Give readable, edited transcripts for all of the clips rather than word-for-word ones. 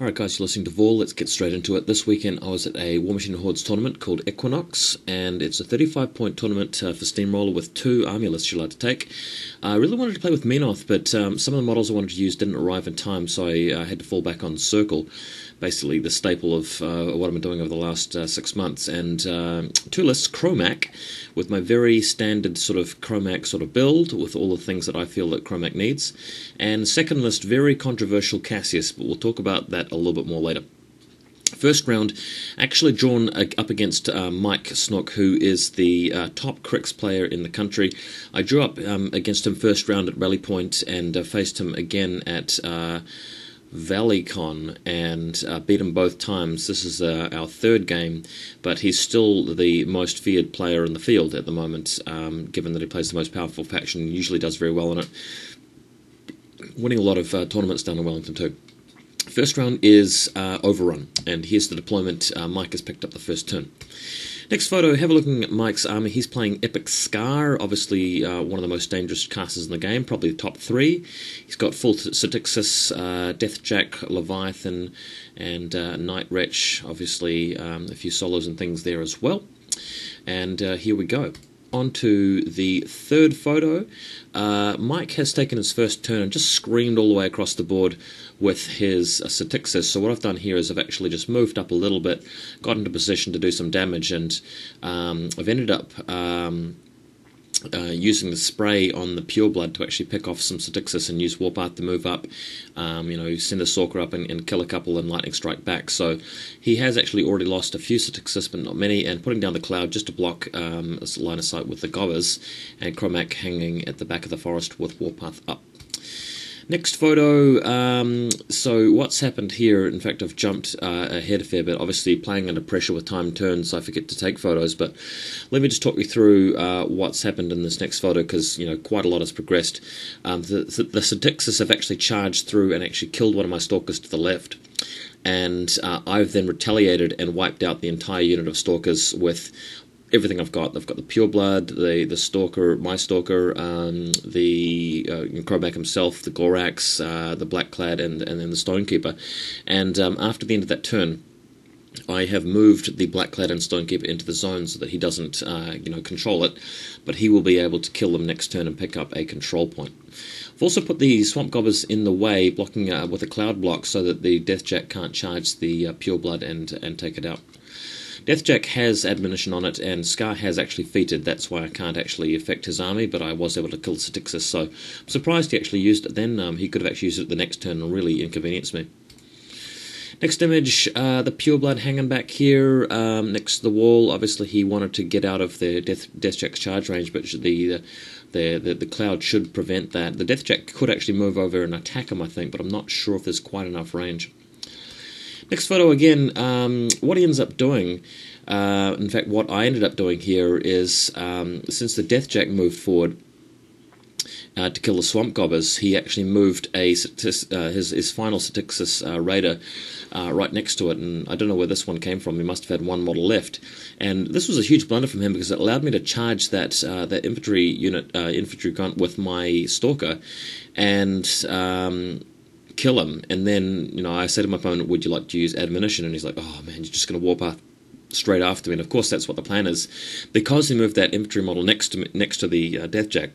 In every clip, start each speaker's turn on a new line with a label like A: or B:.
A: Alright guys, you're listening to Vol, let's get straight into it. This weekend I was at a War Machine Hordes tournament called Equinox, and it's a 35-point tournament for Steamroller with 2 army lists you're allowed to take. I really wanted to play with Menoth, but some of the models I wanted to use didn't arrive in time, so I had to fall back on Circle, basically the staple of what I've been doing over the last 6 months. And 2 lists, Kromac, with my very standard sort of Kromac sort of build, with all the things that I feel that Kromac needs. And second list, very controversial Cassius, but we'll talk about that a little bit more later. First round, actually drawn up against Mike Snook, who is the top Cryx player in the country. I drew up against him first round at Rally Point and faced him again at ValleyCon and beat him both times. This is our third game, but he's still the most feared player in the field at the moment, given that he plays the most powerful faction and usually does very well in it, winning a lot of tournaments down in Wellington too. First round is Overrun, and here's the deployment. Mike has picked up the first turn. Next photo, have a look at Mike's army. He's playing Equinox, obviously one of the most dangerous casters in the game, probably the top 3. He's got full Satyxs, Deathjack, Leviathan, and Nightwretch, obviously a few solos and things there as well. And here we go. On to the third photo. Mike has taken his first turn and just screamed all the way across the board with his Satyxs. So what I've done here is I've actually just moved up a little bit, got into position to do some damage, and I've ended up using the spray on the Pureblood to actually pick off some Satyxs and use Warpwolf to move up, send a Stalker up and kill a couple and lightning strike back. So he has actually already lost a few Satyxs, but not many, and putting down the cloud just to block a line of sight with the Gobbers, and Kromac hanging at the back of the forest with Warpwolf up. Next photo, so what's happened here, in fact I've jumped ahead a fair bit, obviously playing under pressure with timed turns, I forget to take photos, but let me just talk you through what's happened in this next photo, because quite a lot has progressed. The Satyxs have actually charged through and actually killed one of my Stalkers to the left, and I've then retaliated and wiped out the entire unit of Stalkers with everything I've got. I've got the Pureblood, the Stalker, my Stalker, the Kromac himself, the Gorax, the Blackclad, and then the Stonekeeper. And after the end of that turn, I have moved the Blackclad and Stonekeeper into the zone so that he doesn't, control it, but he will be able to kill them next turn and pick up a control point. I've also put the Swamp Gobbers in the way, blocking with a cloud block so that the Deathjack can't charge the Pureblood and take it out. Deathjack has admonition on it, and Scar has actually feated. That's why I can't actually affect his army, but I was able to kill the Satyxs, so I'm surprised he actually used it then. He could have actually used it the next turn and really inconvenienced me. Next image, the Pureblood hanging back here next to the wall. Obviously he wanted to get out of the Deathjack's charge range, but the cloud should prevent that. The Deathjack could actually move over and attack him, I think, but I'm not sure if there's quite enough range. Next photo again, what he ends up doing, in fact what I ended up doing here is, since the Deathjack moved forward to kill the Swamp Gobbers, he actually moved his final Satyxs Raider right next to it, and I don't know where this one came from. He must have had one model left, and this was a huge blunder from him because it allowed me to charge that infantry unit, infantry grunt with my Stalker, and kill him. And then I said to my opponent, would you like to use admonition? And he's like, oh man, you're just going to warp up straight after me. And of course that's what the plan is. Because he moved that infantry model next to the Deathjack,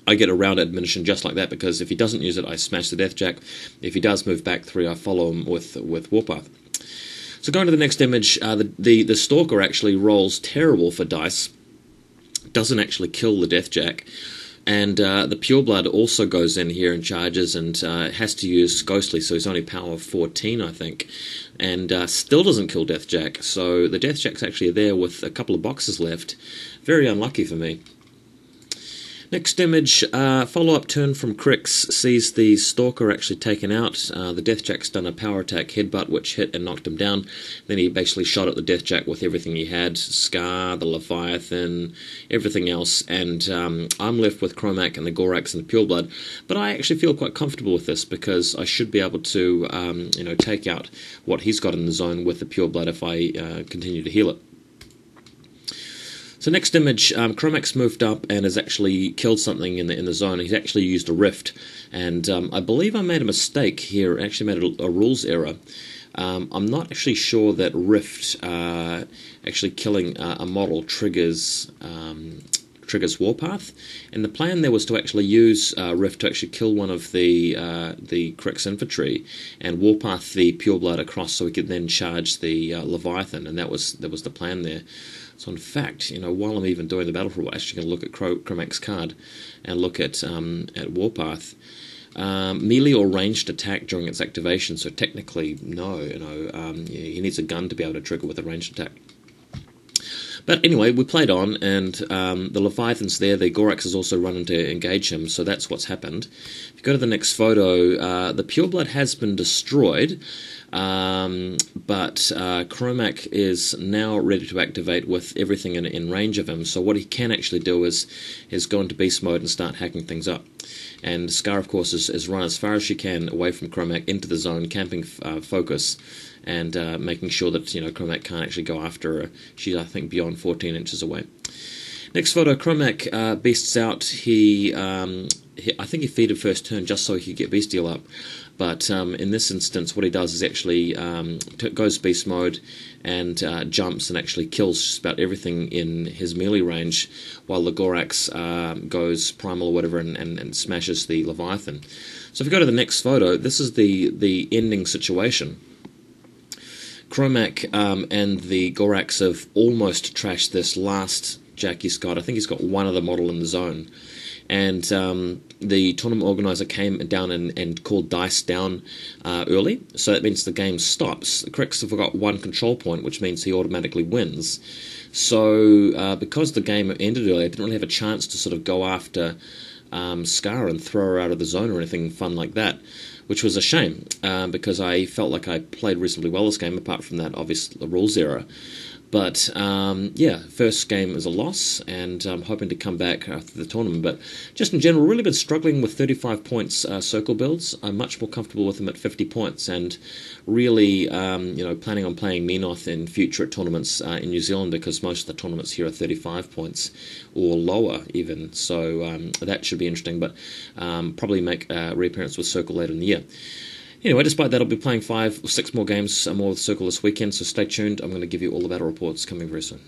A: I get around admonition just like that, because if he doesn't use it I smash the Deathjack. If he does move back 3 I follow him with Warpwolf. So going to the next image, the Stalker actually rolls terrible for dice, doesn't actually kill the Deathjack. And the Pureblood also goes in here and charges and has to use Ghostly, so he's only power 14, I think, and still doesn't kill Deathjack. So the Deathjack's actually there with a couple of boxes left. Very unlucky for me. Next image, follow-up turn from Cryx sees the Stalker actually taken out. The Deathjack's done a power attack headbutt which hit and knocked him down. Then he basically shot at the Deathjack with everything he had, Scar, the Leviathan, everything else, and I'm left with Kromac and the Gorax and the Pureblood. But I actually feel quite comfortable with this because I should be able to take out what he's got in the zone with the Pureblood if I continue to heal it. So next image, Kromac moved up and has actually killed something in the zone. He's actually used a rift, and I believe I made a mistake here. I actually made a rules error. I'm not actually sure that rift actually killing a model triggers Warpath, and the plan there was to actually use rift to actually kill one of the Cryx infantry and Warpath the Pureblood across, so we could then charge the Leviathan, and that was the plan there. So in fact, while I'm even doing the battle for, we're actually going to look at Kromac's card and look at Warpath. Melee or ranged attack during its activation, so technically no, he needs a gun to be able to trigger with a ranged attack. But anyway, we played on, and the Leviathan's there. The Gorax has also run in to engage him, so that's what's happened. If you go to the next photo, the Pureblood has been destroyed, but Kromac is now ready to activate with everything in range of him. So what he can actually do is go into beast mode and start hacking things up. And eSkarre, of course, is run as far as she can away from Kromac into the zone, camping focus, and making sure that Kromac can't actually go after her. She's, I think, beyond 14 inches away. Next photo, Kromac beasts out. I think he feeded first turn just so he could get bestial up. But in this instance, what he does is actually goes beast mode and jumps and actually kills just about everything in his melee range, while the Gorax goes primal or whatever and smashes the Leviathan. So if we go to the next photo, this is the ending situation. Kromac and the Gorax have almost trashed this last Jack he's got. I think he's got one other model in the zone. And the tournament organizer came down and called dice down early, so that means the game stops. Cryx have got one control point, which means he automatically wins. So because the game ended early, I didn't really have a chance to sort of go after eSkarre and throw her out of the zone or anything fun like that, which was a shame, because I felt like I played reasonably well this game, apart from that obvious rules error. But, yeah, first game is a loss, and I'm hoping to come back after the tournament. But just in general, really been struggling with 35 points circle builds. I'm much more comfortable with them at 50 points, and really, planning on playing Menoth in future at tournaments in New Zealand, because most of the tournaments here are 35 points or lower even. So that should be interesting, but probably make a reappearance with Circle later in the year. Anyway, despite that, I'll be playing 5 or 6 more games more with Circle this weekend, so stay tuned. I'm going to give you all the battle reports coming very soon.